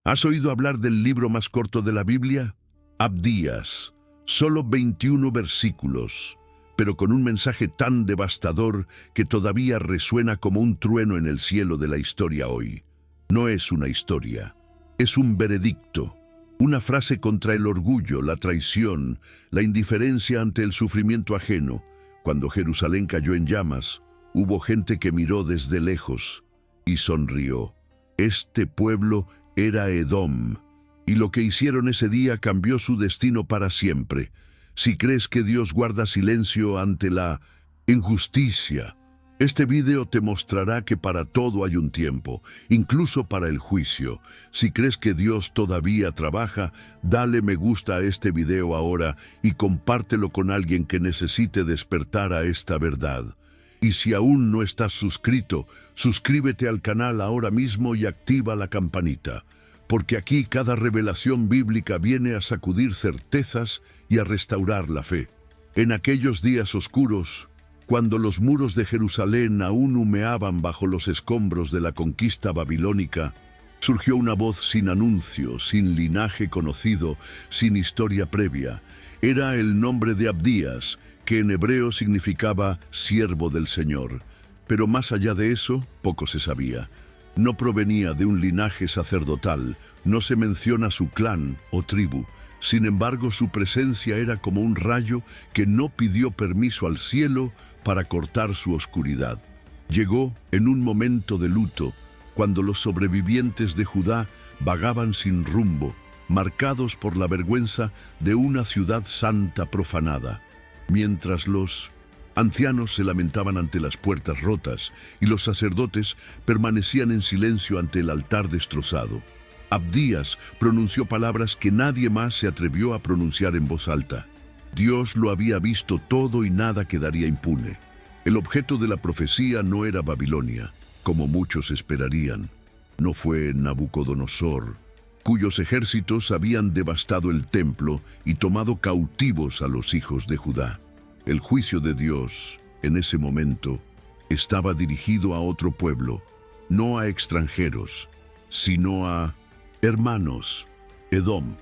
¿Has oído hablar del libro más corto de la Biblia? Abdías. Solo 21 versículos, pero con un mensaje tan devastador que todavía resuena como un trueno en el cielo de la historia hoy. No es una historia, es un veredicto, una frase contra el orgullo, la traición, la indiferencia ante el sufrimiento ajeno. Cuando Jerusalén cayó en llamas, hubo gente que miró desde lejos y sonrió. Este pueblo era Edom, y lo que hicieron ese día cambió su destino para siempre. Si crees que Dios guarda silencio ante la injusticia, este video te mostrará que para todo hay un tiempo, incluso para el juicio. Si crees que Dios todavía trabaja, dale me gusta a este video ahora y compártelo con alguien que necesite despertar a esta verdad. Y si aún no estás suscrito, suscríbete al canal ahora mismo y activa la campanita, porque aquí cada revelación bíblica viene a sacudir certezas y a restaurar la fe. En aquellos días oscuros, cuando los muros de Jerusalén aún humeaban bajo los escombros de la conquista babilónica, surgió una voz sin anuncio, sin linaje conocido, sin historia previa. Era el nombre de Abdías, que en hebreo significaba siervo del Señor. Pero más allá de eso, poco se sabía. No provenía de un linaje sacerdotal, no se menciona su clan o tribu. Sin embargo, su presencia era como un rayo que no pidió permiso al cielo para cortar su oscuridad. Llegó en un momento de luto, cuando los sobrevivientes de Judá vagaban sin rumbo, marcados por la vergüenza de una ciudad santa profanada. Mientras los ancianos se lamentaban ante las puertas rotas y los sacerdotes permanecían en silencio ante el altar destrozado, Abdías pronunció palabras que nadie más se atrevió a pronunciar en voz alta. Dios lo había visto todo y nada quedaría impune. El objeto de la profecía no era Babilonia, como muchos esperarían. No fue Nabucodonosor, cuyos ejércitos habían devastado el templo y tomado cautivos a los hijos de Judá. El juicio de Dios, en ese momento, estaba dirigido a otro pueblo, no a extranjeros, sino a hermanos. Edom,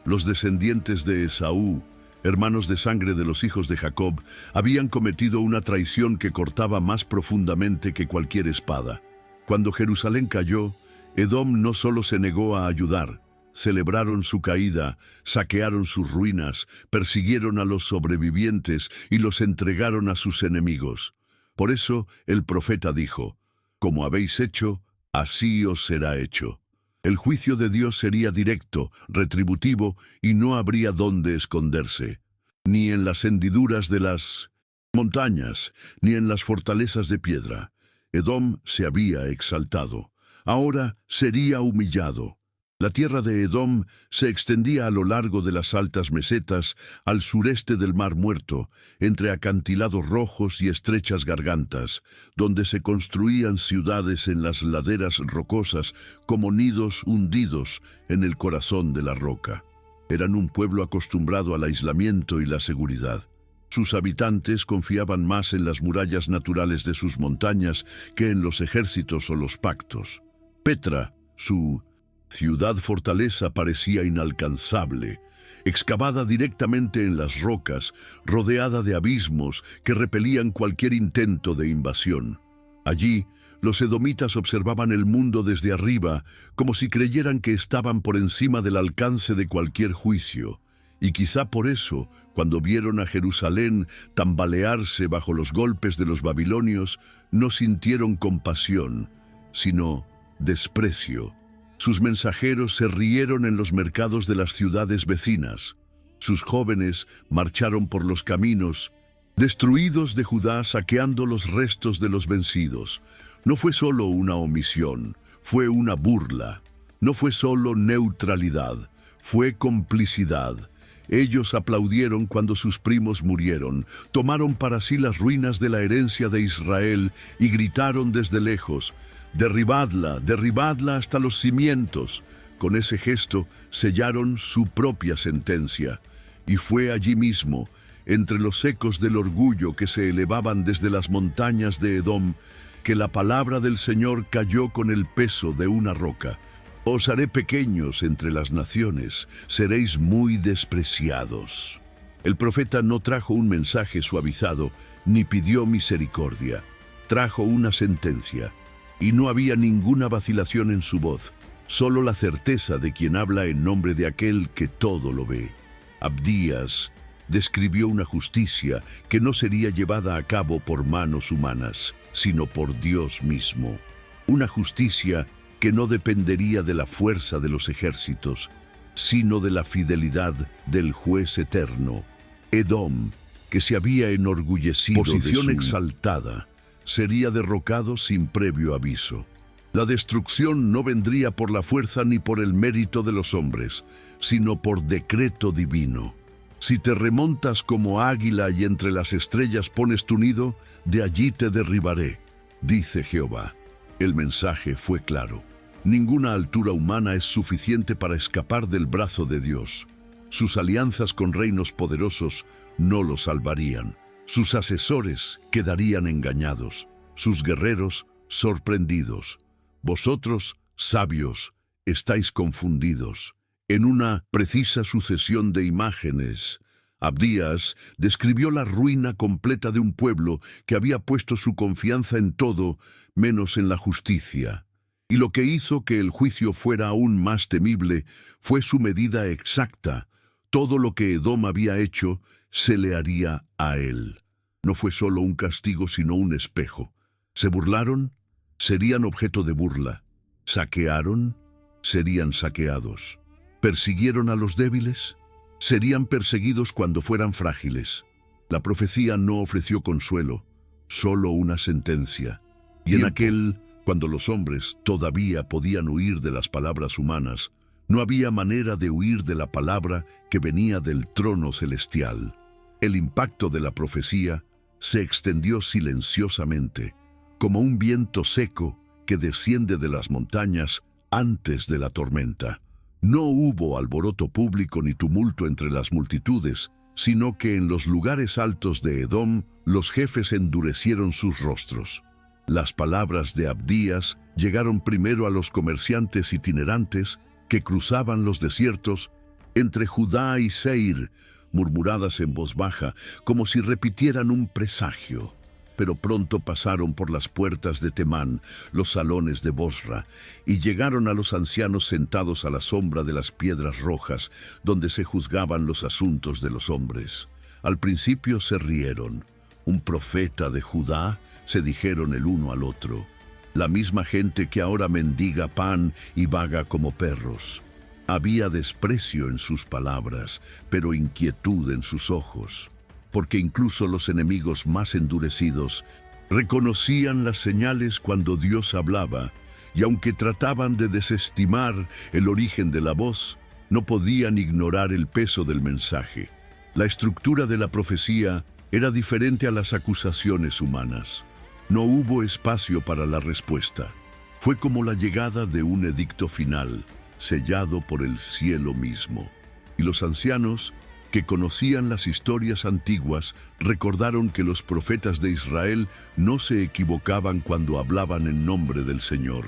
los descendientes de Esaú, hermanos de sangre de los hijos de Jacob, habían cometido una traición que cortaba más profundamente que cualquier espada. Cuando Jerusalén cayó, Edom no solo se negó a ayudar, celebraron su caída, saquearon sus ruinas, persiguieron a los sobrevivientes y los entregaron a sus enemigos. Por eso el profeta dijo: «Como habéis hecho, así os será hecho». El juicio de Dios sería directo, retributivo, y no habría dónde esconderse, ni en las hendiduras de las montañas, ni en las fortalezas de piedra. Edom se había exaltado, ahora sería humillado. La tierra de Edom se extendía a lo largo de las altas mesetas, al sureste del Mar Muerto, entre acantilados rojos y estrechas gargantas, donde se construían ciudades en las laderas rocosas como nidos hundidos en el corazón de la roca. Eran un pueblo acostumbrado al aislamiento y la seguridad. Sus habitantes confiaban más en las murallas naturales de sus montañas que en los ejércitos o los pactos. Petra, su ciudad fortaleza, parecía inalcanzable, excavada directamente en las rocas, rodeada de abismos que repelían cualquier intento de invasión. Allí, los edomitas observaban el mundo desde arriba, como si creyeran que estaban por encima del alcance de cualquier juicio. Y quizá por eso, cuando vieron a Jerusalén tambalearse bajo los golpes de los babilonios, no sintieron compasión, sino desprecio. Sus mensajeros se rieron en los mercados de las ciudades vecinas. Sus jóvenes marcharon por los caminos destruidos de Judá, saqueando los restos de los vencidos. No fue solo una omisión, fue una burla. No fue solo neutralidad, fue complicidad. Ellos aplaudieron cuando sus primos murieron, tomaron para sí las ruinas de la herencia de Israel y gritaron desde lejos: «Derribadla, derribadla hasta los cimientos». Con ese gesto sellaron su propia sentencia. Y fue allí mismo, entre los ecos del orgullo que se elevaban desde las montañas de Edom, que la palabra del Señor cayó con el peso de una roca. Os haré pequeños entre las naciones, seréis muy despreciados. El profeta no trajo un mensaje suavizado, ni pidió misericordia. Trajo una sentencia, y no había ninguna vacilación en su voz, solo la certeza de quien habla en nombre de aquel que todo lo ve. Abdías describió una justicia que no sería llevada a cabo por manos humanas, sino por Dios mismo. Una justicia que no dependería de la fuerza de los ejércitos, sino de la fidelidad del juez eterno. Edom, que se había enorgullecido posición exaltada, sería derrocado sin previo aviso. La destrucción no vendría por la fuerza ni por el mérito de los hombres, sino por decreto divino. Si te remontas como águila y entre las estrellas pones tu nido, de allí te derribaré, dice Jehová. El mensaje fue claro. Ninguna altura humana es suficiente para escapar del brazo de Dios. Sus alianzas con reinos poderosos no lo salvarían. Sus asesores quedarían engañados, sus guerreros sorprendidos. Vosotros, sabios, estáis confundidos. En una precisa sucesión de imágenes, Abdías describió la ruina completa de un pueblo que había puesto su confianza en todo menos en la justicia. Y lo que hizo que el juicio fuera aún más temible fue su medida exacta. Todo lo que Edom había hecho se le haría a él. No fue solo un castigo, sino un espejo. ¿Se burlaron? Serían objeto de burla. ¿Saquearon? Serían saqueados. ¿Persiguieron a los débiles? Serían perseguidos cuando fueran frágiles. La profecía no ofreció consuelo, solo una sentencia. Y en aquel, cuando los hombres todavía podían huir de las palabras humanas, no había manera de huir de la palabra que venía del trono celestial. El impacto de la profecía se extendió silenciosamente, como un viento seco que desciende de las montañas antes de la tormenta. No hubo alboroto público ni tumulto entre las multitudes, sino que en los lugares altos de Edom los jefes endurecieron sus rostros. Las palabras de Abdías llegaron primero a los comerciantes itinerantes que cruzaban los desiertos entre Judá y Seir, murmuradas en voz baja, como si repitieran un presagio. Pero pronto pasaron por las puertas de Temán, los salones de Bosra, y llegaron a los ancianos sentados a la sombra de las piedras rojas, donde se juzgaban los asuntos de los hombres. Al principio se rieron. ¿Un profeta de Judá?, se dijeron el uno al otro. La misma gente que ahora mendiga pan y vaga como perros. Había desprecio en sus palabras, pero inquietud en sus ojos, porque incluso los enemigos más endurecidos reconocían las señales cuando Dios hablaba, y aunque trataban de desestimar el origen de la voz, no podían ignorar el peso del mensaje. La estructura de la profecía era diferente a las acusaciones humanas. No hubo espacio para la respuesta. Fue como la llegada de un edicto final, sellado por el cielo mismo. Y los ancianos, que conocían las historias antiguas, recordaron que los profetas de Israel no se equivocaban cuando hablaban en nombre del Señor.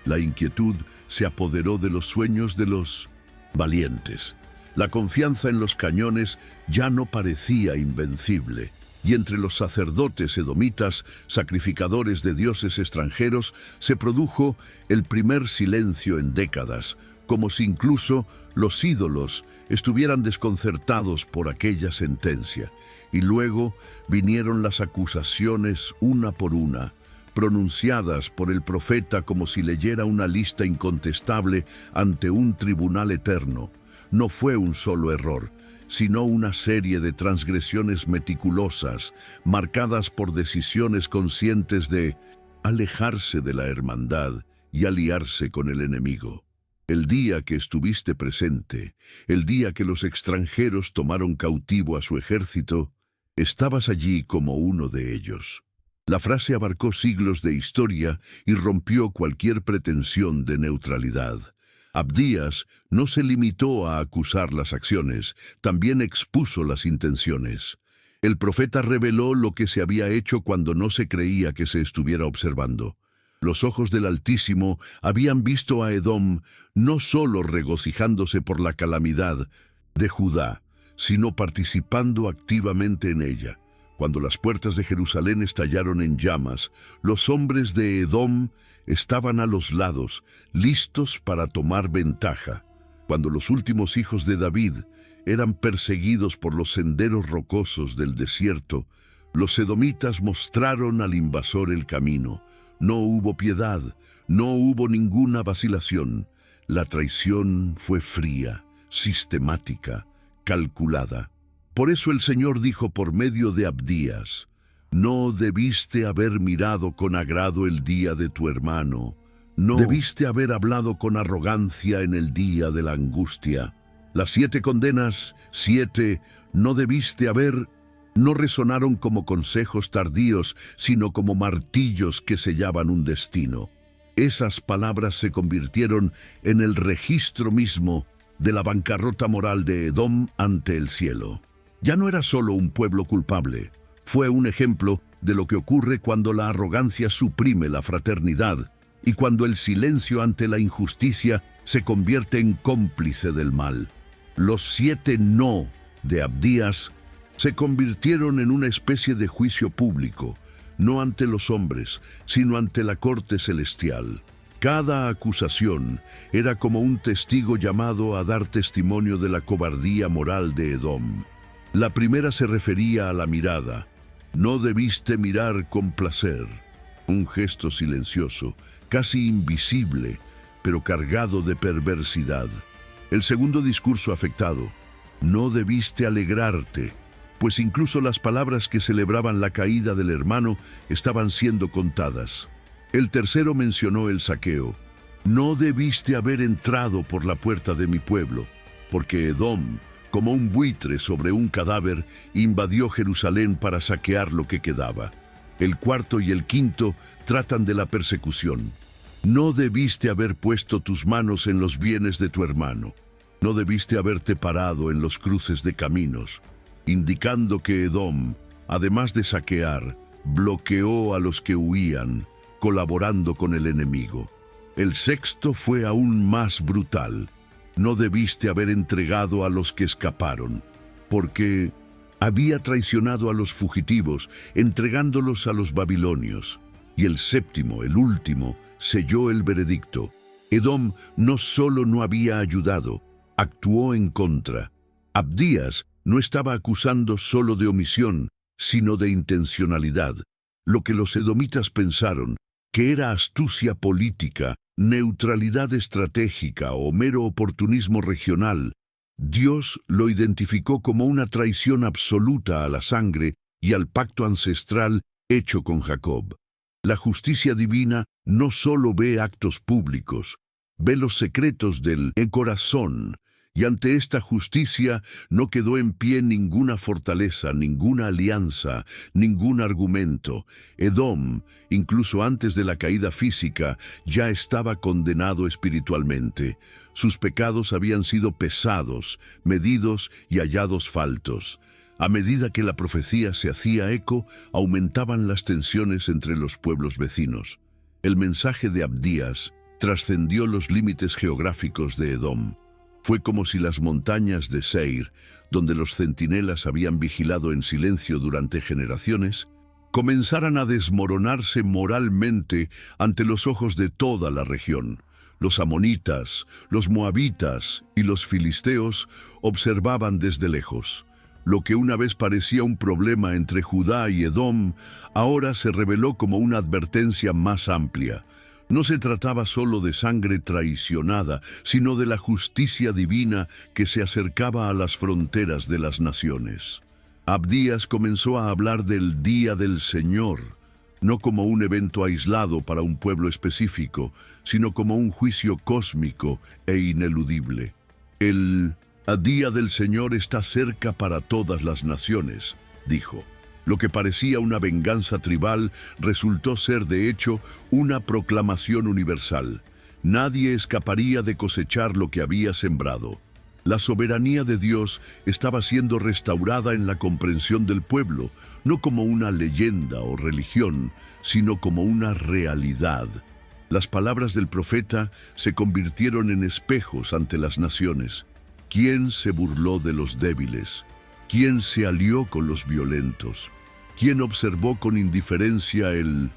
La inquietud se apoderó de los sueños de los valientes. La confianza en los cañones ya no parecía invencible, y entre los sacerdotes edomitas, sacrificadores de dioses extranjeros, se produjo el primer silencio en décadas, como si incluso los ídolos estuvieran desconcertados por aquella sentencia. Y luego vinieron las acusaciones una por una, pronunciadas por el profeta como si leyera una lista incontestable ante un tribunal eterno. No fue un solo error, sino una serie de transgresiones meticulosas, marcadas por decisiones conscientes de alejarse de la hermandad y aliarse con el enemigo. El día que estuviste presente, el día que los extranjeros tomaron cautivo a su ejército, estabas allí como uno de ellos. La frase abarcó siglos de historia y rompió cualquier pretensión de neutralidad. Abdías no se limitó a acusar las acciones, también expuso las intenciones. El profeta reveló lo que se había hecho cuando no se creía que se estuviera observando. Los ojos del Altísimo habían visto a Edom no solo regocijándose por la calamidad de Judá, sino participando activamente en ella. Cuando las puertas de Jerusalén estallaron en llamas, los hombres de Edom estaban a los lados, listos para tomar ventaja. Cuando los últimos hijos de David eran perseguidos por los senderos rocosos del desierto, los edomitas mostraron al invasor el camino. No hubo piedad, no hubo ninguna vacilación. La traición fue fría, sistemática, calculada. Por eso el Señor dijo por medio de Abdías: no debiste haber mirado con agrado el día de tu hermano, no debiste haber hablado con arrogancia en el día de la angustia. Las 7 condenas, 7, no debiste haber, no resonaron como consejos tardíos, sino como martillos que sellaban un destino. Esas palabras se convirtieron en el registro mismo de la bancarrota moral de Edom ante el cielo. Ya no era solo un pueblo culpable, fue un ejemplo de lo que ocurre cuando la arrogancia suprime la fraternidad y cuando el silencio ante la injusticia se convierte en cómplice del mal. Los 7 no de Abdías se convirtieron en una especie de juicio público, no ante los hombres, sino ante la corte celestial. Cada acusación era como un testigo llamado a dar testimonio de la cobardía moral de Edom. La primera se refería a la mirada. No debiste mirar con placer. Un gesto silencioso, casi invisible, pero cargado de perversidad. El segundo discurso afectado. No debiste alegrarte, pues incluso las palabras que celebraban la caída del hermano estaban siendo contadas. El tercero mencionó el saqueo. No debiste haber entrado por la puerta de mi pueblo, porque Edom, como un buitre sobre un cadáver, invadió Jerusalén para saquear lo que quedaba. El cuarto y el quinto tratan de la persecución. No debiste haber puesto tus manos en los bienes de tu hermano. No debiste haberte parado en los cruces de caminos, indicando que Edom, además de saquear, bloqueó a los que huían, colaborando con el enemigo. El sexto fue aún más brutal. No debiste haber entregado a los que escaparon, porque había traicionado a los fugitivos, entregándolos a los babilonios. Y el séptimo, el último, selló el veredicto. Edom no solo no había ayudado, actuó en contra. Abdías no estaba acusando solo de omisión, sino de intencionalidad. Lo que los edomitas pensaron que era astucia política, neutralidad estratégica o mero oportunismo regional, Dios lo identificó como una traición absoluta a la sangre y al pacto ancestral hecho con Jacob. La justicia divina no solo ve actos públicos, ve los secretos del corazón, y ante esta justicia no quedó en pie ninguna fortaleza, ninguna alianza, ningún argumento. Edom, incluso antes de la caída física, ya estaba condenado espiritualmente. Sus pecados habían sido pesados, medidos y hallados faltos. A medida que la profecía se hacía eco, aumentaban las tensiones entre los pueblos vecinos. El mensaje de Abdías trascendió los límites geográficos de Edom. Fue como si las montañas de Seir, donde los centinelas habían vigilado en silencio durante generaciones, comenzaran a desmoronarse moralmente ante los ojos de toda la región. Los amonitas, los moabitas y los filisteos observaban desde lejos. Lo que una vez parecía un problema entre Judá y Edom, ahora se reveló como una advertencia más amplia. No se trataba solo de sangre traicionada, sino de la justicia divina que se acercaba a las fronteras de las naciones. Abdías comenzó a hablar del Día del Señor, no como un evento aislado para un pueblo específico, sino como un juicio cósmico e ineludible. El Día del Señor está cerca para todas las naciones, dijo. Lo que parecía una venganza tribal resultó ser, de hecho, una proclamación universal. Nadie escaparía de cosechar lo que había sembrado. La soberanía de Dios estaba siendo restaurada en la comprensión del pueblo, no como una leyenda o religión, sino como una realidad. Las palabras del profeta se convirtieron en espejos ante las naciones. ¿Quién se burló de los débiles? ¿Quién se alió con los violentos? ¿Quién observó con indiferencia el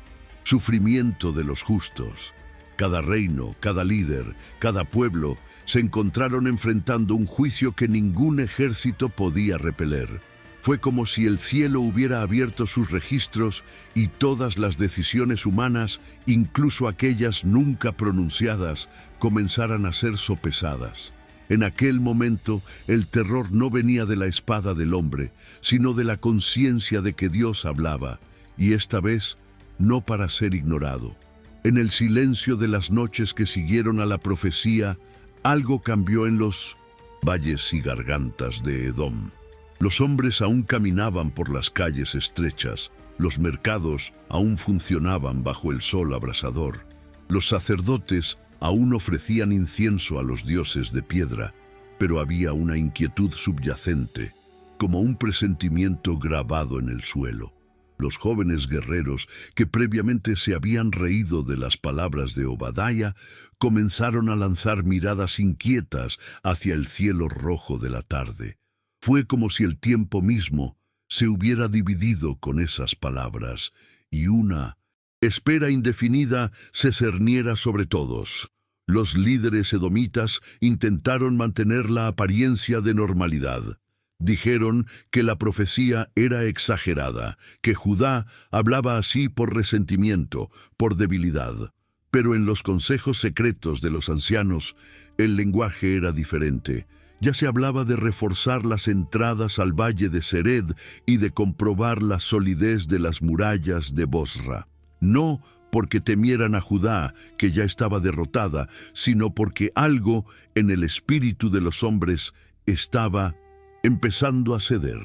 sufrimiento de los justos? Cada reino, cada líder, cada pueblo se encontraron enfrentando un juicio que ningún ejército podía repeler. Fue como si el cielo hubiera abierto sus registros y todas las decisiones humanas, incluso aquellas nunca pronunciadas, comenzaran a ser sopesadas. En aquel momento, el terror no venía de la espada del hombre, sino de la conciencia de que Dios hablaba, y esta vez no para ser ignorado. En el silencio de las noches que siguieron a la profecía, algo cambió en los valles y gargantas de Edom. Los hombres aún caminaban por las calles estrechas, los mercados aún funcionaban bajo el sol abrasador, los sacerdotes aún ofrecían incienso a los dioses de piedra, pero había una inquietud subyacente, como un presentimiento grabado en el suelo. Los jóvenes guerreros que previamente se habían reído de las palabras de Obadaya comenzaron a lanzar miradas inquietas hacia el cielo rojo de la tarde. Fue como si el tiempo mismo se hubiera dividido con esas palabras y una espera indefinida se cerniera sobre todos. Los líderes edomitas intentaron mantener la apariencia de normalidad. Dijeron que la profecía era exagerada, que Judá hablaba así por resentimiento, por debilidad. Pero en los consejos secretos de los ancianos, el lenguaje era diferente. Ya se hablaba de reforzar las entradas al valle de Sered y de comprobar la solidez de las murallas de Bosra. No porque temieran a Judá, que ya estaba derrotada, sino porque algo en el espíritu de los hombres estaba empezando a ceder.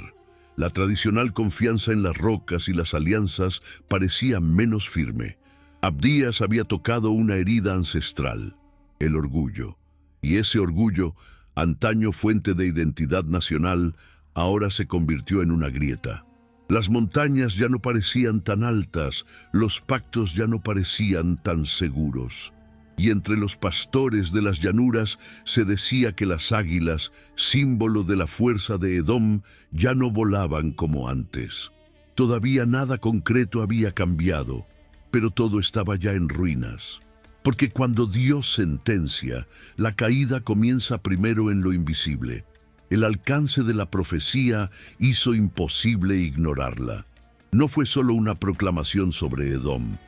La tradicional confianza en las rocas y las alianzas parecía menos firme. Abdías había tocado una herida ancestral, el orgullo. Y ese orgullo, antaño fuente de identidad nacional, ahora se convirtió en una grieta. Las montañas ya no parecían tan altas, los pactos ya no parecían tan seguros. Y entre los pastores de las llanuras se decía que las águilas, símbolo de la fuerza de Edom, ya no volaban como antes. Todavía nada concreto había cambiado, pero todo estaba ya en ruinas. Porque cuando Dios sentencia, la caída comienza primero en lo invisible. El alcance de la profecía hizo imposible ignorarla. No fue solo una proclamación sobre Edom.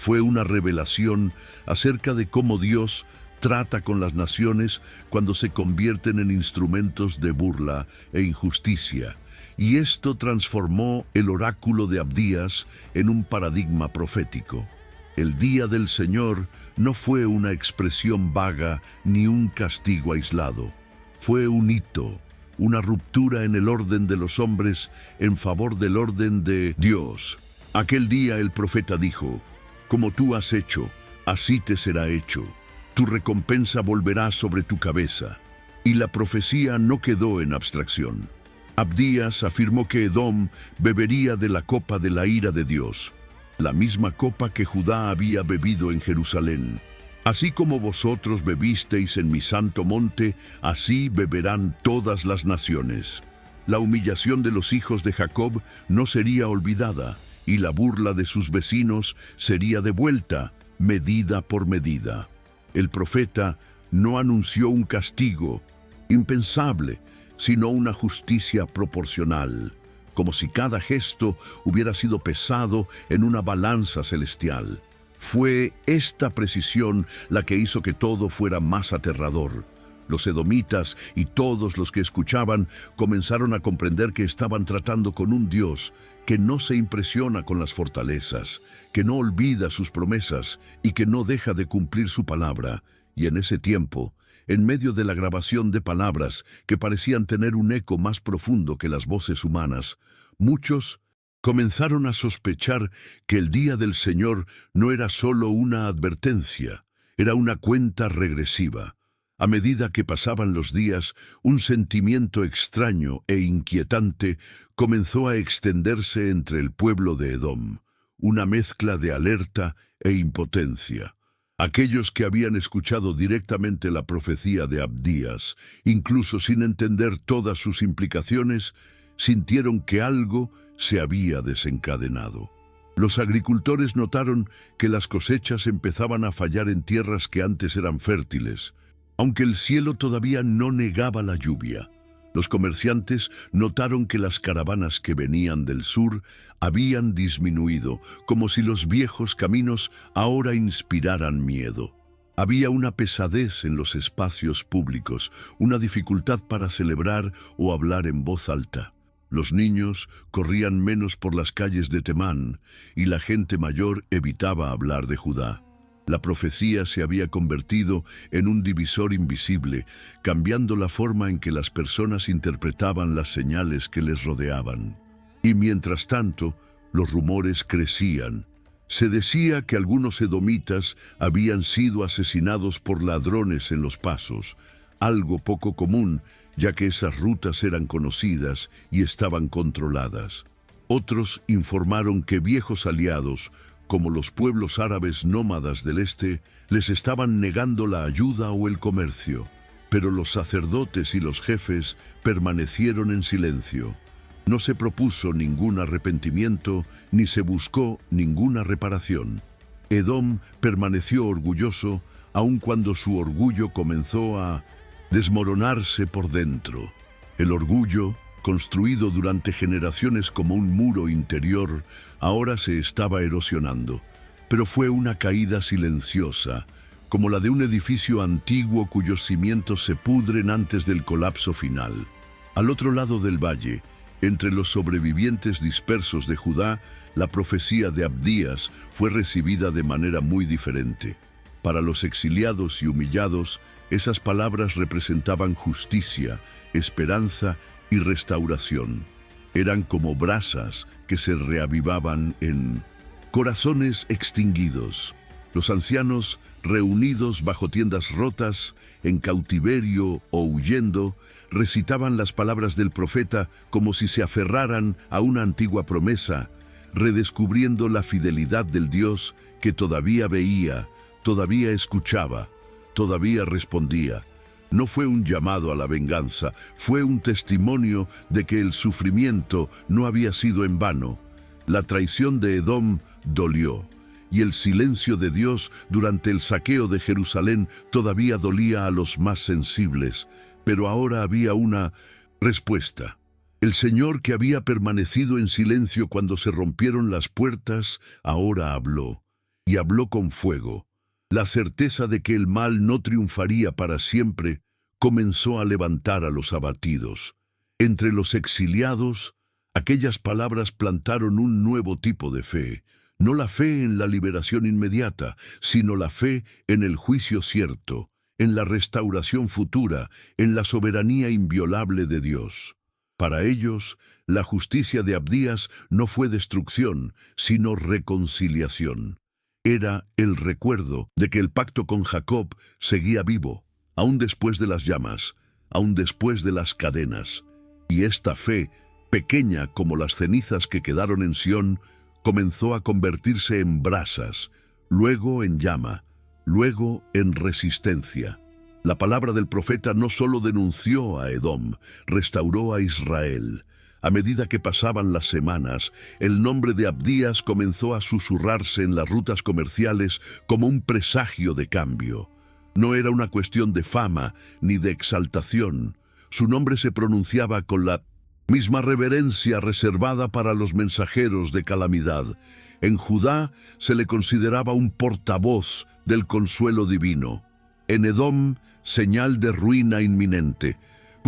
Fue una revelación acerca de cómo Dios trata con las naciones cuando se convierten en instrumentos de burla e injusticia, y esto transformó el oráculo de Abdías en un paradigma profético. El día del Señor no fue una expresión vaga ni un castigo aislado. Fue un hito, una ruptura en el orden de los hombres en favor del orden de Dios. Aquel día el profeta dijo: como tú has hecho, así te será hecho. Tu recompensa volverá sobre tu cabeza. Y la profecía no quedó en abstracción. Abdías afirmó que Edom bebería de la copa de la ira de Dios, la misma copa que Judá había bebido en Jerusalén. Así como vosotros bebisteis en mi santo monte, así beberán todas las naciones. La humillación de los hijos de Jacob no sería olvidada, y la burla de sus vecinos sería devuelta, medida por medida. El profeta no anunció un castigo impensable, sino una justicia proporcional, como si cada gesto hubiera sido pesado en una balanza celestial. Fue esta precisión la que hizo que todo fuera más aterrador. Los edomitas y todos los que escuchaban comenzaron a comprender que estaban tratando con un Dios que no se impresiona con las fortalezas, que no olvida sus promesas y que no deja de cumplir su palabra. Y en ese tiempo, en medio de la grabación de palabras que parecían tener un eco más profundo que las voces humanas, muchos comenzaron a sospechar que el día del Señor no era solo una advertencia, era una cuenta regresiva. A medida que pasaban los días, un sentimiento extraño e inquietante comenzó a extenderse entre el pueblo de Edom, una mezcla de alerta e impotencia. Aquellos que habían escuchado directamente la profecía de Abdías, incluso sin entender todas sus implicaciones, sintieron que algo se había desencadenado. Los agricultores notaron que las cosechas empezaban a fallar en tierras que antes eran fértiles, aunque el cielo todavía no negaba la lluvia. Los comerciantes notaron que las caravanas que venían del sur habían disminuido, como si los viejos caminos ahora inspiraran miedo. Había una pesadez en los espacios públicos, una dificultad para celebrar o hablar en voz alta. Los niños corrían menos por las calles de Temán y la gente mayor evitaba hablar de Judá. La profecía se había convertido en un divisor invisible, cambiando la forma en que las personas interpretaban las señales que les rodeaban. Y mientras tanto, los rumores crecían. Se decía que algunos edomitas habían sido asesinados por ladrones en los pasos, algo poco común, ya que esas rutas eran conocidas y estaban controladas. Otros informaron que viejos aliados, como los pueblos árabes nómadas del este, les estaban negando la ayuda o el comercio, pero los sacerdotes y los jefes permanecieron en silencio. No se propuso ningún arrepentimiento ni se buscó ninguna reparación. Edom permaneció orgulloso, aun cuando su orgullo comenzó a desmoronarse por dentro. El orgullo, construido durante generaciones como un muro interior, ahora se estaba erosionando. Pero fue una caída silenciosa, como la de un edificio antiguo cuyos cimientos se pudren antes del colapso final. Al otro lado del valle, entre los sobrevivientes dispersos de Judá, la profecía de Abdías fue recibida de manera muy diferente. Para los exiliados y humillados, esas palabras representaban justicia, esperanza y restauración. Eran como brasas que se reavivaban en corazones extinguidos. Los ancianos, reunidos bajo tiendas rotas, en cautiverio o huyendo, recitaban las palabras del profeta como si se aferraran a una antigua promesa, redescubriendo la fidelidad del Dios que todavía veía, todavía escuchaba, todavía respondía. No fue un llamado a la venganza, fue un testimonio de que el sufrimiento no había sido en vano. La traición de Edom dolió, y el silencio de Dios durante el saqueo de Jerusalén todavía dolía a los más sensibles, pero ahora había una respuesta. El Señor, que había permanecido en silencio cuando se rompieron las puertas, ahora habló, y habló con fuego. La certeza de que el mal no triunfaría para siempre comenzó a levantar a los abatidos. Entre los exiliados, aquellas palabras plantaron un nuevo tipo de fe, no la fe en la liberación inmediata, sino la fe en el juicio cierto, en la restauración futura, en la soberanía inviolable de Dios. Para ellos, la justicia de Abdías no fue destrucción, sino reconciliación. Era el recuerdo de que el pacto con Jacob seguía vivo, aún después de las llamas, aún después de las cadenas. Y esta fe, pequeña como las cenizas que quedaron en Sión, comenzó a convertirse en brasas, luego en llama, luego en resistencia. La palabra del profeta no solo denunció a Edom, restauró a Israel. A medida que pasaban las semanas, el nombre de Abdías comenzó a susurrarse en las rutas comerciales como un presagio de cambio. No era una cuestión de fama ni de exaltación. Su nombre se pronunciaba con la misma reverencia reservada para los mensajeros de calamidad. En Judá se le consideraba un portavoz del consuelo divino. En Edom, señal de ruina inminente.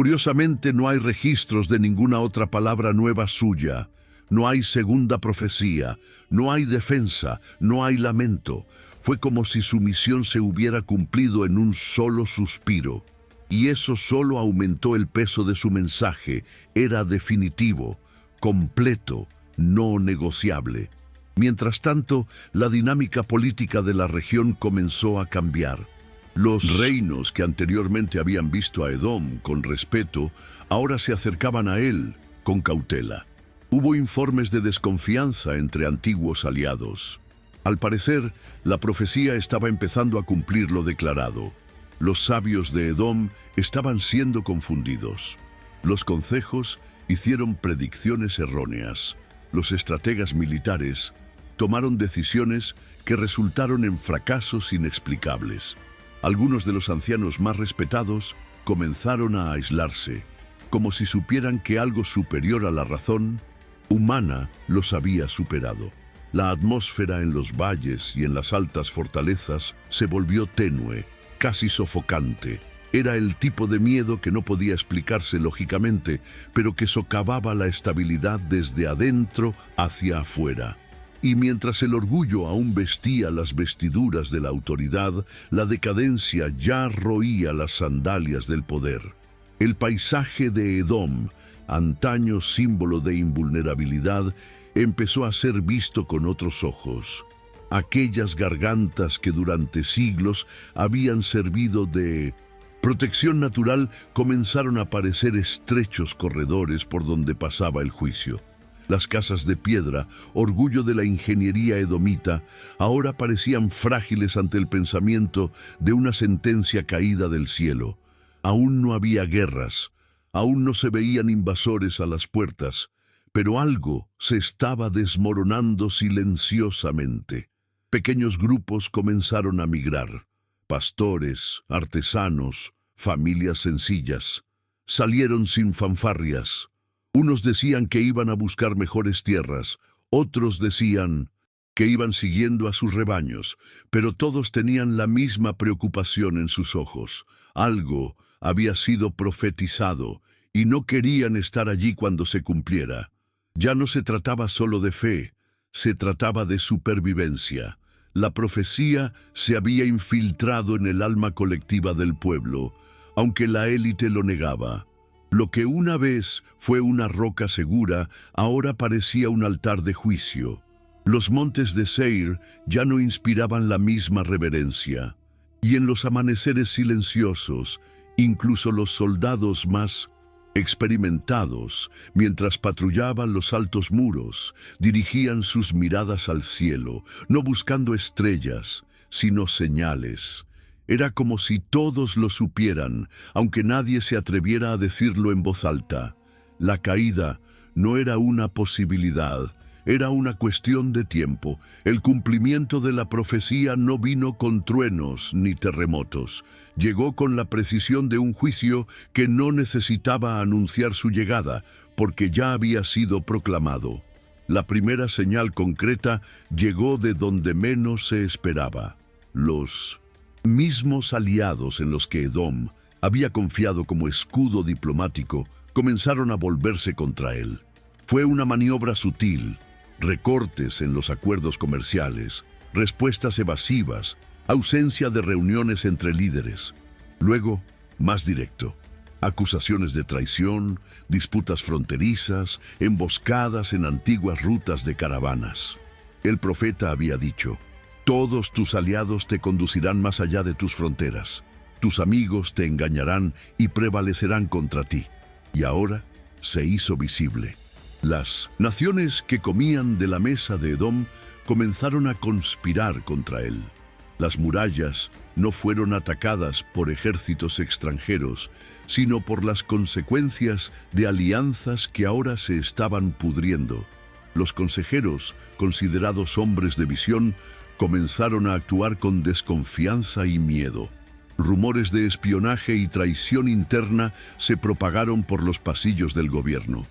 Curiosamente, no hay registros de ninguna otra palabra nueva suya. No hay segunda profecía, no hay defensa, no hay lamento. Fue como si su misión se hubiera cumplido en un solo suspiro. Y eso solo aumentó el peso de su mensaje. Era definitivo, completo, no negociable. Mientras tanto, la dinámica política de la región comenzó a cambiar. Los reinos que anteriormente habían visto a Edom con respeto, ahora se acercaban a él con cautela. Hubo informes de desconfianza entre antiguos aliados. Al parecer, la profecía estaba empezando a cumplir lo declarado. Los sabios de Edom estaban siendo confundidos. Los concejos hicieron predicciones erróneas. Los estrategas militares tomaron decisiones que resultaron en fracasos inexplicables. Algunos de los ancianos más respetados comenzaron a aislarse, como si supieran que algo superior a la razón humana los había superado. La atmósfera en los valles y en las altas fortalezas se volvió tenue, casi sofocante. Era el tipo de miedo que no podía explicarse lógicamente, pero que socavaba la estabilidad desde adentro hacia afuera. Y mientras el orgullo aún vestía las vestiduras de la autoridad, la decadencia ya roía las sandalias del poder. El paisaje de Edom, antaño símbolo de invulnerabilidad, empezó a ser visto con otros ojos. Aquellas gargantas que durante siglos habían servido de protección natural comenzaron a aparecer estrechos corredores por donde pasaba el juicio. Las casas de piedra, orgullo de la ingeniería edomita, ahora parecían frágiles ante el pensamiento de una sentencia caída del cielo. Aún no había guerras, aún no se veían invasores a las puertas, pero algo se estaba desmoronando silenciosamente. Pequeños grupos comenzaron a migrar. Pastores, artesanos, familias sencillas, salieron sin fanfarrias. Unos decían que iban a buscar mejores tierras, otros decían que iban siguiendo a sus rebaños, pero todos tenían la misma preocupación en sus ojos. Algo había sido profetizado y no querían estar allí cuando se cumpliera. Ya no se trataba solo de fe, se trataba de supervivencia. La profecía se había infiltrado en el alma colectiva del pueblo, aunque la élite lo negaba. Lo que una vez fue una roca segura, ahora parecía un altar de juicio. Los montes de Seir ya no inspiraban la misma reverencia. Y en los amaneceres silenciosos, incluso los soldados más experimentados, mientras patrullaban los altos muros, dirigían sus miradas al cielo, no buscando estrellas, sino señales. Era como si todos lo supieran, aunque nadie se atreviera a decirlo en voz alta. La caída no era una posibilidad, era una cuestión de tiempo. El cumplimiento de la profecía no vino con truenos ni terremotos. Llegó con la precisión de un juicio que no necesitaba anunciar su llegada, porque ya había sido proclamado. La primera señal concreta llegó de donde menos se esperaba. Los mismos aliados en los que Edom había confiado como escudo diplomático comenzaron a volverse contra él. Fue una maniobra sutil, recortes en los acuerdos comerciales, respuestas evasivas, ausencia de reuniones entre líderes. Luego, más directo, acusaciones de traición, disputas fronterizas, emboscadas en antiguas rutas de caravanas. El profeta había dicho: todos tus aliados te conducirán más allá de tus fronteras. Tus amigos te engañarán y prevalecerán contra ti. Y ahora se hizo visible. Las naciones que comían de la mesa de Edom comenzaron a conspirar contra él. Las murallas no fueron atacadas por ejércitos extranjeros, sino por las consecuencias de alianzas que ahora se estaban pudriendo. Los consejeros, considerados hombres de visión, comenzaron a actuar con desconfianza y miedo. Rumores de espionaje y traición interna se propagaron por los pasillos del gobierno.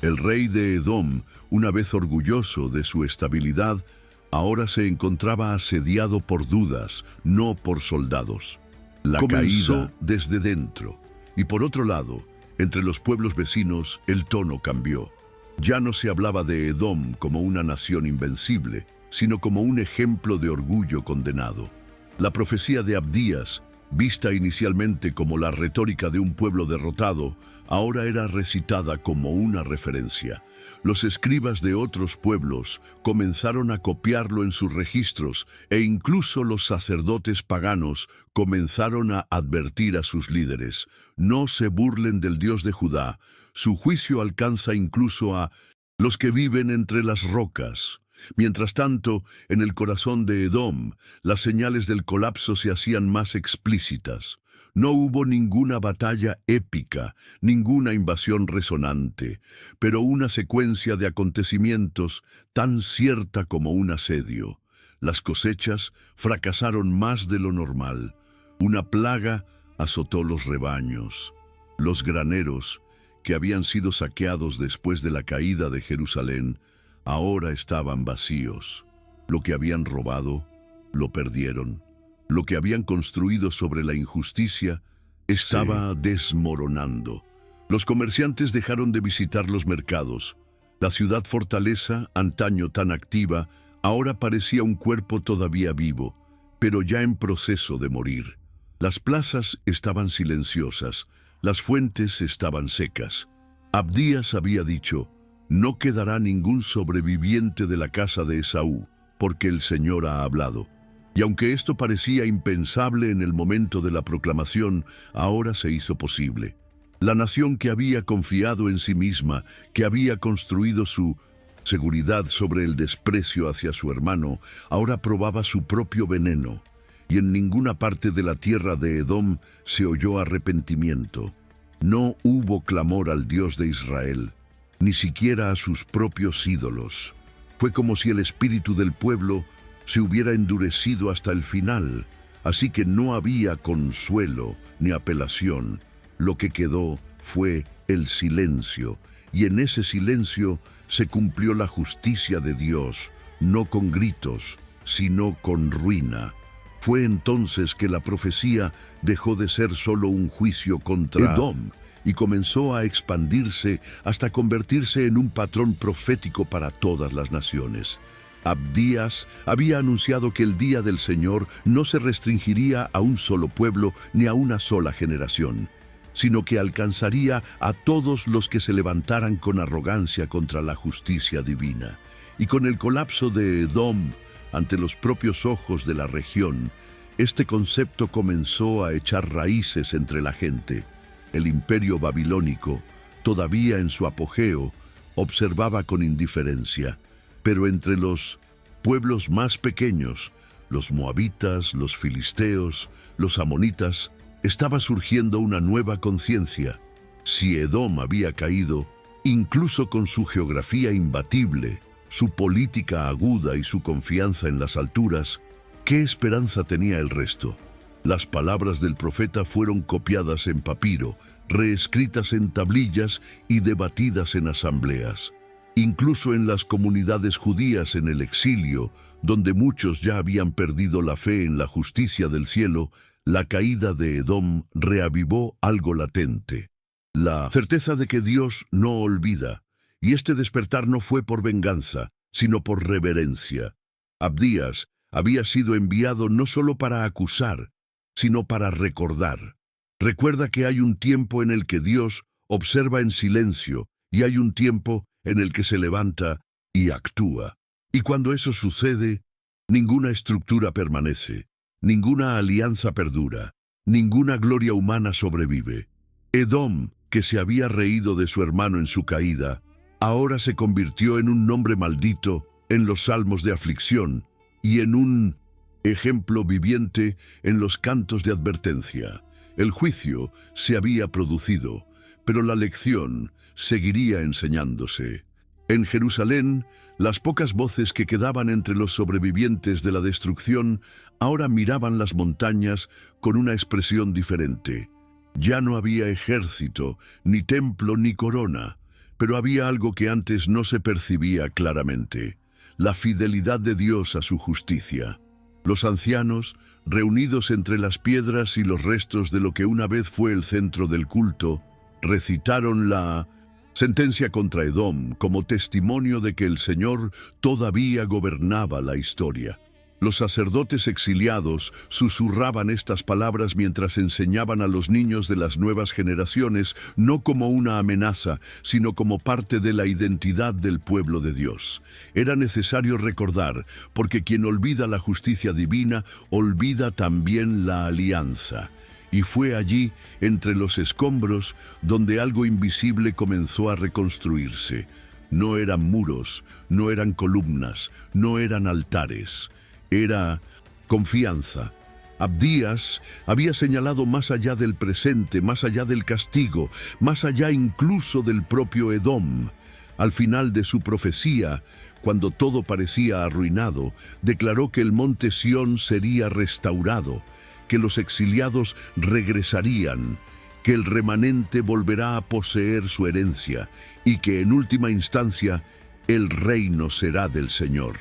El rey de Edom, una vez orgulloso de su estabilidad, ahora se encontraba asediado por dudas, no por soldados. La caída desde dentro. Y por otro lado, entre los pueblos vecinos, el tono cambió. Ya no se hablaba de Edom como una nación invencible, sino como un ejemplo de orgullo condenado. La profecía de Abdías Vista inicialmente como la retórica de un pueblo derrotado, ahora era recitada como una referencia. Los escribas de otros pueblos comenzaron a copiarlo en sus registros e incluso los sacerdotes paganos comenzaron a advertir a sus líderes: no se burlen del Dios de Judá, su juicio alcanza incluso a los que viven entre las rocas. Mientras tanto, en el corazón de Edom, las señales del colapso se hacían más explícitas. No hubo ninguna batalla épica, ninguna invasión resonante, pero una secuencia de acontecimientos tan cierta como un asedio. Las cosechas fracasaron más de lo normal. Una plaga azotó los rebaños. Los graneros, que habían sido saqueados después de la caída de Jerusalén, ahora estaban vacíos. Lo que habían robado, lo perdieron. Lo que habían construido sobre la injusticia estaba desmoronando. Los comerciantes dejaron de visitar los mercados. La ciudad fortaleza, antaño tan activa, ahora parecía un cuerpo todavía vivo, pero ya en proceso de morir. Las plazas estaban silenciosas, las fuentes estaban secas. Abdías había dicho: no quedará ningún sobreviviente de la casa de Esaú, porque el Señor ha hablado. Y aunque esto parecía impensable en el momento de la proclamación, ahora se hizo posible. La nación que había confiado en sí misma, que había construido su seguridad sobre el desprecio hacia su hermano, ahora probaba su propio veneno. Y en ninguna parte de la tierra de Edom se oyó arrepentimiento. No hubo clamor al Dios de Israel, ni siquiera a sus propios ídolos. Fue como si el espíritu del pueblo se hubiera endurecido hasta el final, así que no había consuelo ni apelación. Lo que quedó fue el silencio, y en ese silencio se cumplió la justicia de Dios, no con gritos, sino con ruina. Fue entonces que la profecía dejó de ser solo un juicio contra Edom, y comenzó a expandirse hasta convertirse en un patrón profético para todas las naciones. Abdías había anunciado que el día del Señor no se restringiría a un solo pueblo ni a una sola generación, sino que alcanzaría a todos los que se levantaran con arrogancia contra la justicia divina. Y con el colapso de Edom ante los propios ojos de la región, este concepto comenzó a echar raíces entre la gente. El imperio babilónico, todavía en su apogeo, observaba con indiferencia, pero entre los pueblos más pequeños, los moabitas, los filisteos, los amonitas, estaba surgiendo una nueva conciencia. Si Edom había caído, incluso con su geografía imbatible, su política aguda y su confianza en las alturas, ¿qué esperanza tenía el resto? Las palabras del profeta fueron copiadas en papiro, reescritas en tablillas y debatidas en asambleas. Incluso en las comunidades judías en el exilio, donde muchos ya habían perdido la fe en la justicia del cielo, la caída de Edom reavivó algo latente. La certeza de que Dios no olvida, y este despertar no fue por venganza, sino por reverencia. Abdías había sido enviado no solo para acusar, sino para recordar. Recuerda que hay un tiempo en el que Dios observa en silencio y hay un tiempo en el que se levanta y actúa. Y cuando eso sucede, ninguna estructura permanece, ninguna alianza perdura, ninguna gloria humana sobrevive. Edom, que se había reído de su hermano en su caída, ahora se convirtió en un nombre maldito en los salmos de aflicción y en un ejemplo viviente en los cantos de advertencia. El juicio se había producido, pero la lección seguiría enseñándose. En Jerusalén, las pocas voces que quedaban entre los sobrevivientes de la destrucción ahora miraban las montañas con una expresión diferente. Ya no había ejército, ni templo, ni corona, pero había algo que antes no se percibía claramente: la fidelidad de Dios a su justicia. Los ancianos, reunidos entre las piedras y los restos de lo que una vez fue el centro del culto, recitaron la sentencia contra Edom como testimonio de que el Señor todavía gobernaba la historia. Los sacerdotes exiliados susurraban estas palabras mientras enseñaban a los niños de las nuevas generaciones, no como una amenaza, sino como parte de la identidad del pueblo de Dios. Era necesario recordar, porque quien olvida la justicia divina, olvida también la alianza. Y fue allí, entre los escombros, donde algo invisible comenzó a reconstruirse. No eran muros, no eran columnas, no eran altares. Era confianza. Abdías había señalado más allá del presente, más allá del castigo, más allá incluso del propio Edom. Al final de su profecía, cuando todo parecía arruinado, declaró que el monte Sión sería restaurado, que los exiliados regresarían, que el remanente volverá a poseer su herencia y que en última instancia el reino será del Señor.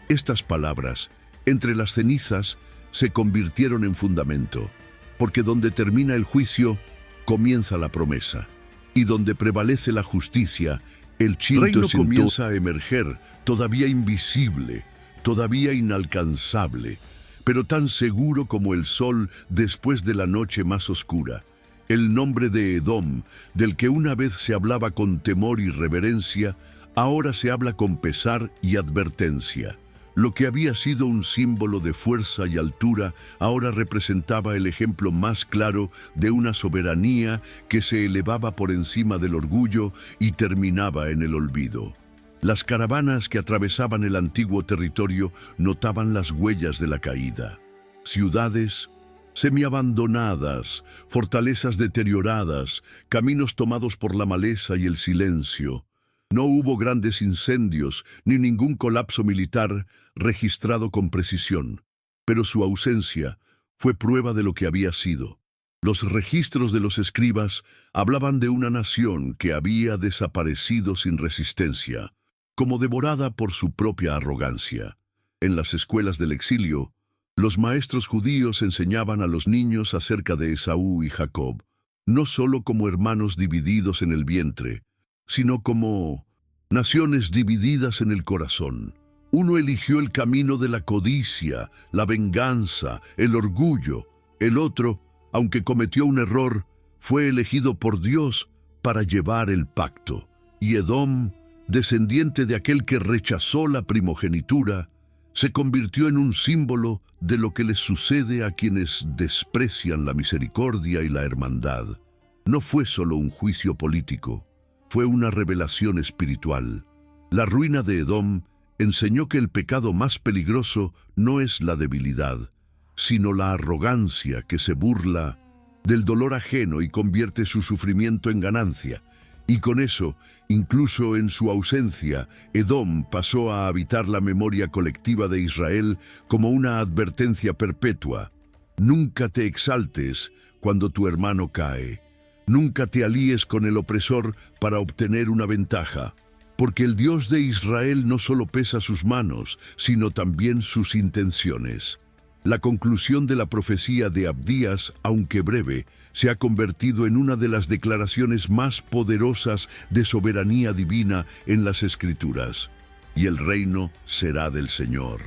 Estas palabras, entre las cenizas, se convirtieron en fundamento, porque donde termina el juicio, comienza la promesa, y donde prevalece la justicia, el reino comienza a emerger, todavía invisible, todavía inalcanzable, pero tan seguro como el sol después de la noche más oscura. El nombre de Edom, del que una vez se hablaba con temor y reverencia, ahora se habla con pesar y advertencia. Lo que había sido un símbolo de fuerza y altura, ahora representaba el ejemplo más claro de una soberanía que se elevaba por encima del orgullo y terminaba en el olvido. Las caravanas que atravesaban el antiguo territorio notaban las huellas de la caída. Ciudades semiabandonadas, fortalezas deterioradas, caminos tomados por la maleza y el silencio. No hubo grandes incendios ni ningún colapso militar registrado con precisión, pero su ausencia fue prueba de lo que había sido. Los registros de los escribas hablaban de una nación que había desaparecido sin resistencia, como devorada por su propia arrogancia. En las escuelas del exilio, los maestros judíos enseñaban a los niños acerca de Esaú y Jacob, no solo como hermanos divididos en el vientre, sino como naciones divididas en el corazón. Uno eligió el camino de la codicia, la venganza, el orgullo. El otro, aunque cometió un error, fue elegido por Dios para llevar el pacto. Y Edom, descendiente de aquel que rechazó la primogenitura, se convirtió en un símbolo de lo que les sucede a quienes desprecian la misericordia y la hermandad. No fue solo un juicio político, fue una revelación espiritual. La ruina de Edom enseñó que el pecado más peligroso no es la debilidad, sino la arrogancia que se burla del dolor ajeno y convierte su sufrimiento en ganancia. Y con eso, incluso en su ausencia, Edom pasó a habitar la memoria colectiva de Israel como una advertencia perpetua. Nunca te exaltes cuando tu hermano cae. Nunca te alíes con el opresor para obtener una ventaja, porque el Dios de Israel no solo pesa sus manos, sino también sus intenciones. La conclusión de la profecía de Abdías, aunque breve, se ha convertido en una de las declaraciones más poderosas de soberanía divina en las Escrituras. Y el reino será del Señor.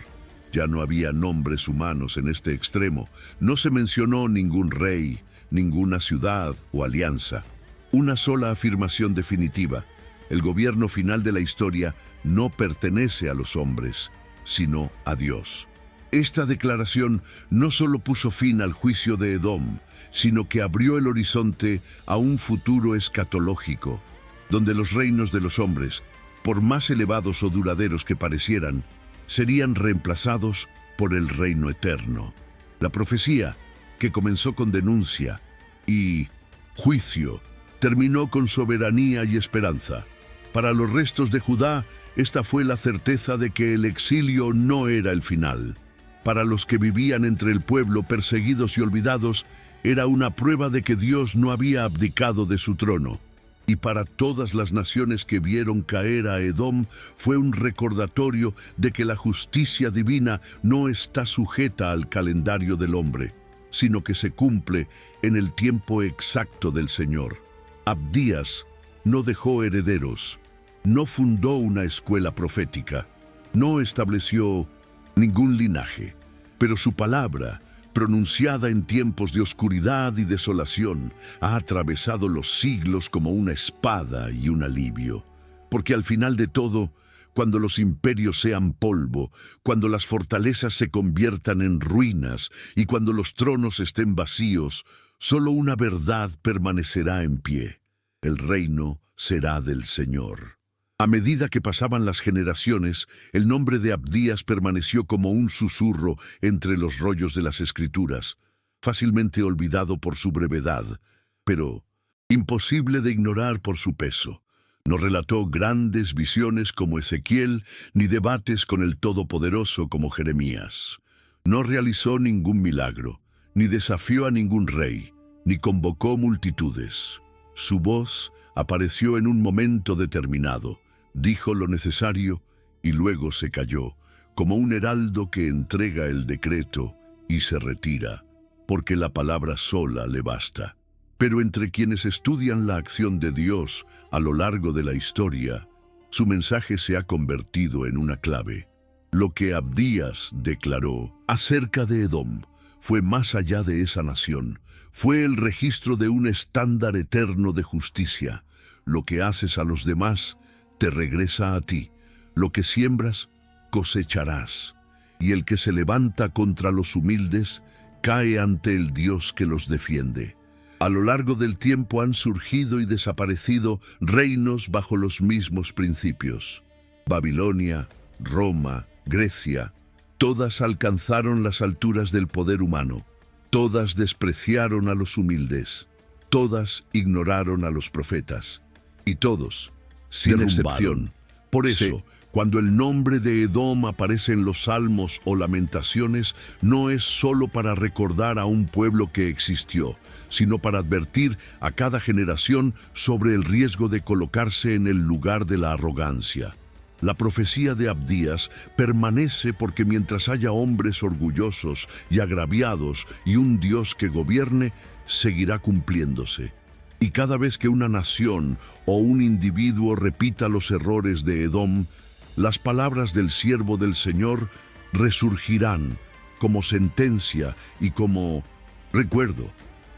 Ya no había nombres humanos en este extremo. No se mencionó ningún rey, ninguna ciudad o alianza. Una sola afirmación definitiva: el gobierno final de la historia no pertenece a los hombres, sino a Dios. Esta declaración no solo puso fin al juicio de Edom, sino que abrió el horizonte a un futuro escatológico, donde los reinos de los hombres, por más elevados o duraderos que parecieran, serían reemplazados por el reino eterno. La profecía, que comenzó con denuncia y juicio, terminó con soberanía y esperanza. Para los restos de Judá, esta fue la certeza de que el exilio no era el final. Para los que vivían entre el pueblo perseguidos y olvidados, era una prueba de que Dios no había abdicado de su trono. Y para todas las naciones que vieron caer a Edom, fue un recordatorio de que la justicia divina no está sujeta al calendario del hombre, sino que se cumple en el tiempo exacto del Señor. Abdías no dejó herederos, no fundó una escuela profética, no estableció ningún linaje. Pero su palabra, pronunciada en tiempos de oscuridad y desolación, ha atravesado los siglos como una espada y un alivio. Porque al final de todo, cuando los imperios sean polvo, cuando las fortalezas se conviertan en ruinas y cuando los tronos estén vacíos, solo una verdad permanecerá en pie: el reino será del Señor. A medida que pasaban las generaciones, el nombre de Abdías permaneció como un susurro entre los rollos de las Escrituras, fácilmente olvidado por su brevedad, pero imposible de ignorar por su peso. No relató grandes visiones como Ezequiel, ni debates con el Todopoderoso como Jeremías. No realizó ningún milagro, ni desafió a ningún rey, ni convocó multitudes. Su voz apareció en un momento determinado, dijo lo necesario y luego se calló, como un heraldo que entrega el decreto y se retira, porque la palabra sola le basta. Pero entre quienes estudian la acción de Dios a lo largo de la historia, su mensaje se ha convertido en una clave. Lo que Abdías declaró acerca de Edom fue más allá de esa nación. Fue el registro de un estándar eterno de justicia. Lo que haces a los demás te regresa a ti. Lo que siembras, cosecharás. Y el que se levanta contra los humildes, cae ante el Dios que los defiende. A lo largo del tiempo han surgido y desaparecido reinos bajo los mismos principios. Babilonia, Roma, Grecia, todas alcanzaron las alturas del poder humano. Todas despreciaron a los humildes. Todas ignoraron a los profetas. Y todos, sin excepción. Por eso, cuando el nombre de Edom aparece en los Salmos o Lamentaciones, no es solo para recordar a un pueblo que existió, sino para advertir a cada generación sobre el riesgo de colocarse en el lugar de la arrogancia. La profecía de Abdías permanece porque mientras haya hombres orgullosos y agraviados y un Dios que gobierne, seguirá cumpliéndose. Y cada vez que una nación o un individuo repita los errores de Edom, las palabras del siervo del Señor resurgirán como sentencia y como recuerdo.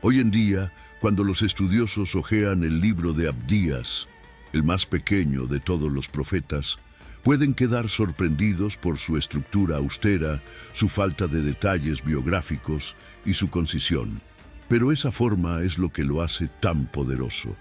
Hoy en día, cuando los estudiosos hojean el libro de Abdías, el más pequeño de todos los profetas, pueden quedar sorprendidos por su estructura austera, su falta de detalles biográficos y su concisión. Pero esa forma es lo que lo hace tan poderoso.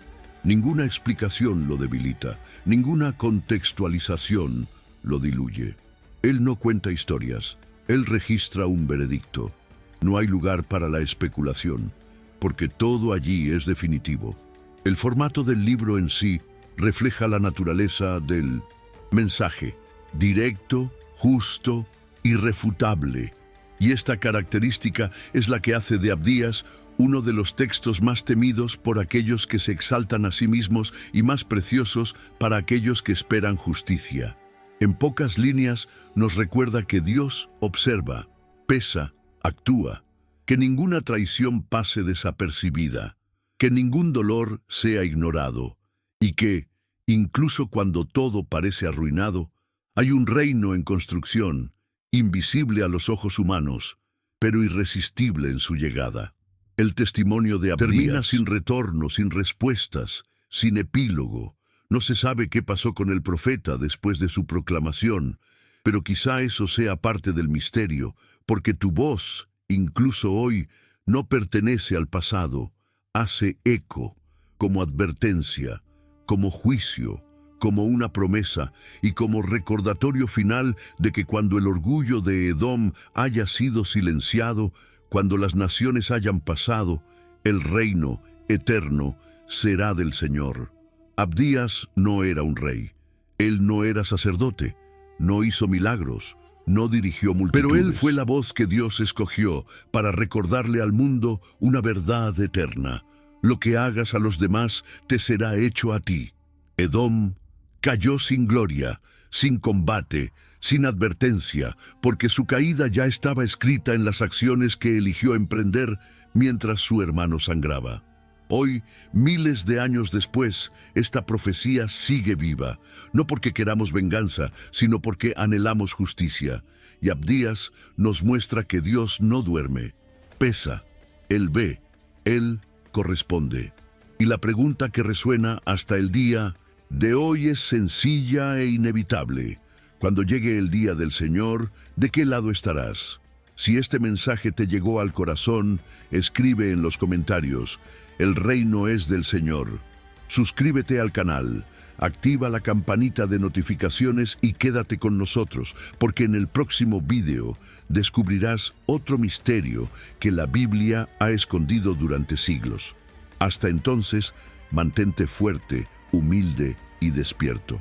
Ninguna explicación lo debilita, ninguna contextualización lo diluye. Él no cuenta historias, él registra un veredicto. No hay lugar para la especulación, porque todo allí es definitivo. El formato del libro en sí refleja la naturaleza del mensaje, directo, justo, irrefutable. Y esta característica es la que hace de Abdías uno de los textos más temidos por aquellos que se exaltan a sí mismos y más preciosos para aquellos que esperan justicia. En pocas líneas nos recuerda que Dios observa, pesa, actúa, que ninguna traición pase desapercibida, que ningún dolor sea ignorado, y que, incluso cuando todo parece arruinado, hay un reino en construcción, invisible a los ojos humanos, pero irresistible en su llegada. El testimonio de Abdías termina sin retorno, sin respuestas, sin epílogo. No se sabe qué pasó con el profeta después de su proclamación, pero quizá eso sea parte del misterio, porque tu voz, incluso hoy, no pertenece al pasado, hace eco, como advertencia, como juicio, como una promesa y como recordatorio final de que cuando el orgullo de Edom haya sido silenciado, cuando las naciones hayan pasado, el reino eterno será del Señor. Abdías no era un rey, él no era sacerdote, no hizo milagros, no dirigió multitudes. Pero él fue la voz que Dios escogió para recordarle al mundo una verdad eterna. Lo que hagas a los demás te será hecho a ti. Edom cayó sin gloria, sin combate, sin advertencia, porque su caída ya estaba escrita en las acciones que eligió emprender mientras su hermano sangraba. Hoy, miles de años después, esta profecía sigue viva, no porque queramos venganza, sino porque anhelamos justicia. Y Abdías nos muestra que Dios no duerme, pesa, Él ve, Él corresponde. Y la pregunta que resuena hasta el día de hoy es sencilla e inevitable. Cuando llegue el día del Señor, ¿de qué lado estarás? Si este mensaje te llegó al corazón, escribe en los comentarios: el reino es del Señor. Suscríbete al canal, activa la campanita de notificaciones y quédate con nosotros, porque en el próximo video descubrirás otro misterio que la Biblia ha escondido durante siglos. Hasta entonces, mantente fuerte, humilde y despierto.